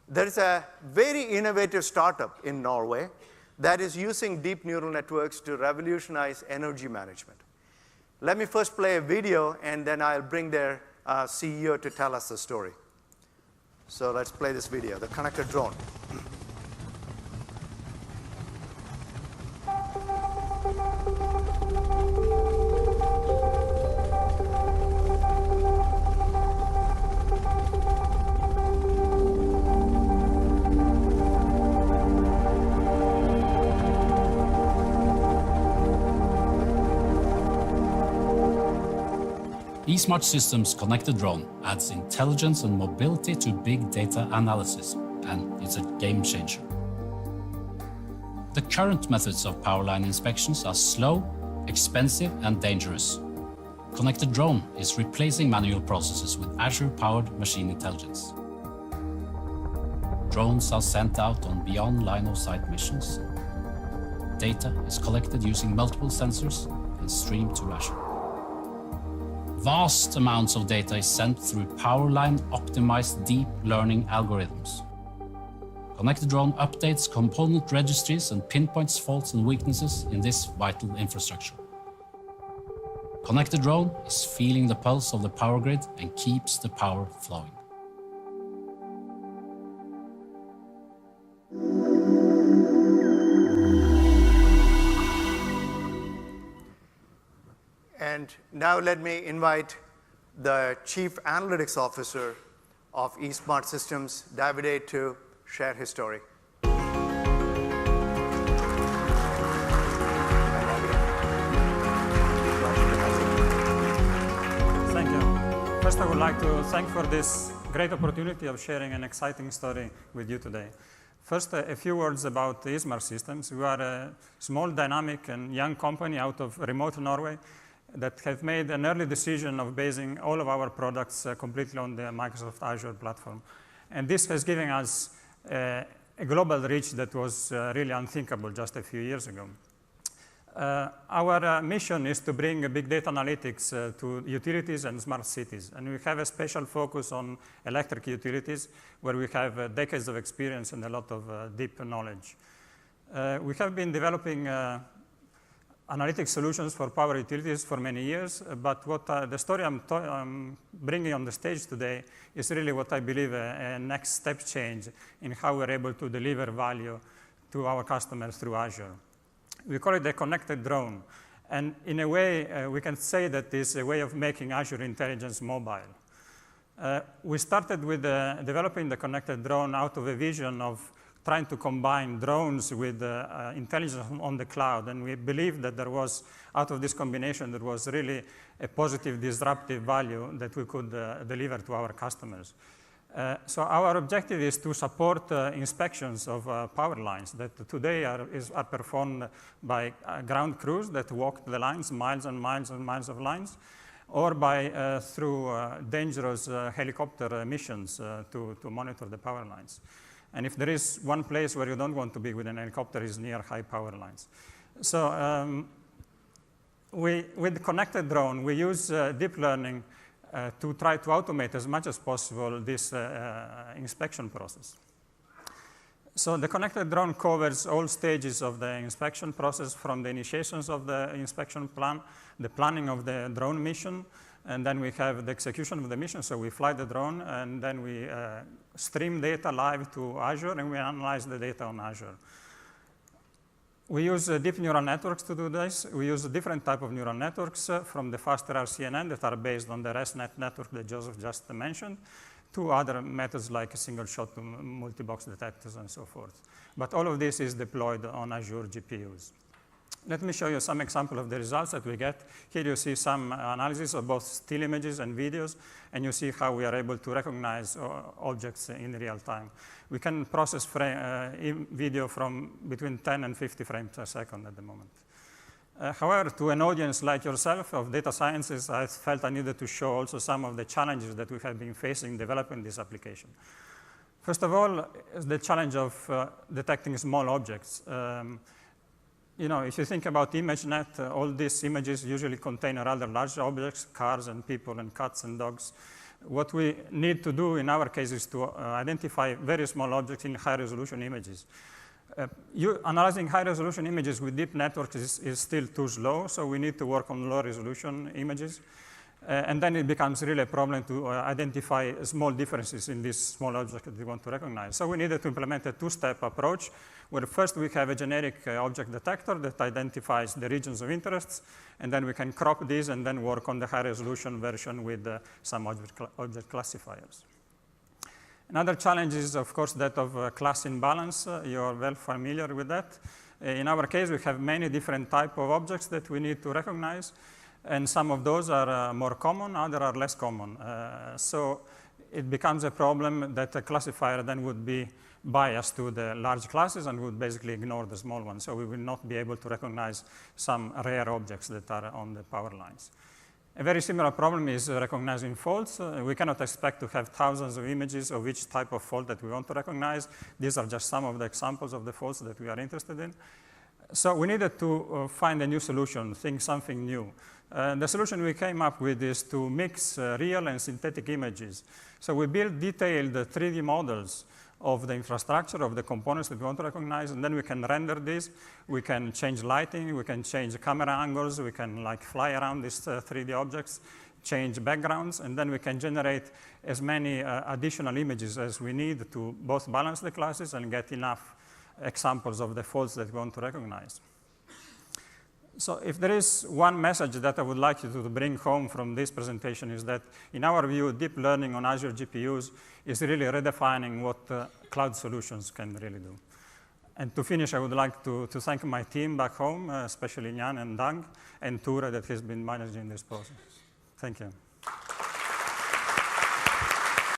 There is a very innovative startup in Norway that is using deep neural networks to revolutionize energy management. Let me first play a video, and then I'll bring their CEO to tell us the story. So let's play this video, the connected drone. eSmart Systems Connected Drone adds intelligence and mobility to big data analysis, and it's a game changer. The current methods of power line inspections are slow, expensive, and dangerous. Connected Drone is replacing manual processes with Azure-powered machine intelligence. Drones are sent out on beyond line-of-sight missions. Data is collected using multiple sensors and streamed to Azure. Vast amounts of data is sent through power line optimized deep learning algorithms. Connected Drone updates component registries and pinpoints faults and weaknesses in this vital infrastructure. Connected Drone is feeling the pulse of the power grid and keeps the power flowing. And now let me invite the Chief Analytics Officer of eSmart Systems, Davide, to share his story. Thank you. First, I would like to thank for this great opportunity of sharing an exciting story with you today. First, a few words about eSmart Systems. We are a small, dynamic, and young company out of remote Norway that have made an early decision of basing all of our products completely on the Microsoft Azure platform. And this has given us a global reach that was really unthinkable just a few years ago. Our mission is to bring big data analytics to utilities and smart cities. And we have a special focus on electric utilities, where we have decades of experience and a lot of deep knowledge. We have been developing analytic solutions for power utilities for many years, but what the story I'm bringing on the stage today is really what I believe a next step change in how we're able to deliver value to our customers through Azure. We call it a connected drone, and in a way, we can say that it's a way of making Azure intelligence mobile. We started with developing the connected drone out of a vision of trying to combine drones with intelligence on the cloud. And we believed that there was, out of this combination, there was really a positive disruptive value that we could deliver to our customers. So our objective is to support inspections of power lines that today are performed by ground crews that walk the lines, miles and miles and miles of lines, or by through dangerous helicopter missions to monitor the power lines. And if there is one place where you don't want to be with an helicopter, is near high power lines. So with the connected drone, we use deep learning to try to automate as much as possible this inspection process. So the connected drone covers all stages of the inspection process, from the initiations of the inspection plan, the planning of the drone mission, and then we have the execution of the mission. So we fly the drone, and then we stream data live to Azure, and we analyze the data on Azure. We use deep neural networks to do this. We use a different type of neural networks from the faster RCNN that are based on the ResNet network that Joseph just mentioned, to other methods like single-shot multi-box detectors and so forth. But all of this is deployed on Azure GPUs. Let me show you some example of the results that we get. Here you see some analysis of both still images and videos, and you see how we are able to recognize objects in real time. We can process video from between 10 and 50 frames per second at the moment. However, to an audience like yourself of data scientists, I felt I needed to show also some of the challenges that we have been facing developing this application. First of all, is the challenge of detecting small objects. You know, if you think about ImageNet, all these images usually contain rather large objects, cars and people and cats and dogs. What we need to do in our case is to identify very small objects in high-resolution images. Analyzing high-resolution images with deep networks is still too slow, so we need to work on low-resolution images. And then it becomes really a problem to identify small differences in these small objects that we want to recognize. So we needed to implement a two-step approach, where first we have a generic object detector that identifies the regions of interest, and then we can crop these and then work on the high-resolution version with some object classifiers. Another challenge is, of course, that of class imbalance. You are well familiar with that. In our case, we have many different types of objects that we need to recognize. And some of those are more common, others are less common. So it becomes a problem that a classifier then would be biased to the large classes and would basically ignore the small ones. So we will not be able to recognize some rare objects that are on the power lines. A very similar problem is recognizing faults. We cannot expect to have thousands of images of each type of fault that we want to recognize. These are just some of the examples of the faults that we are interested in. So we needed to find a new solution, think something new. The solution we came up with is to mix real and synthetic images. So we built detailed 3D models of the infrastructure, of the components that we want to recognize, and then we can render this. We can change lighting, we can change camera angles, we can fly around these 3D objects, change backgrounds, and then we can generate as many additional images as we need to both balance the classes and get enough examples of the faults that we want to recognize. So if there is one message that I would like you to bring home from this presentation is that, in our view, deep learning on Azure GPUs is really redefining what cloud solutions can really do. And to finish, I would like to thank my team back home, especially Jan and Doug, and Ture that has been managing this process. Thank you.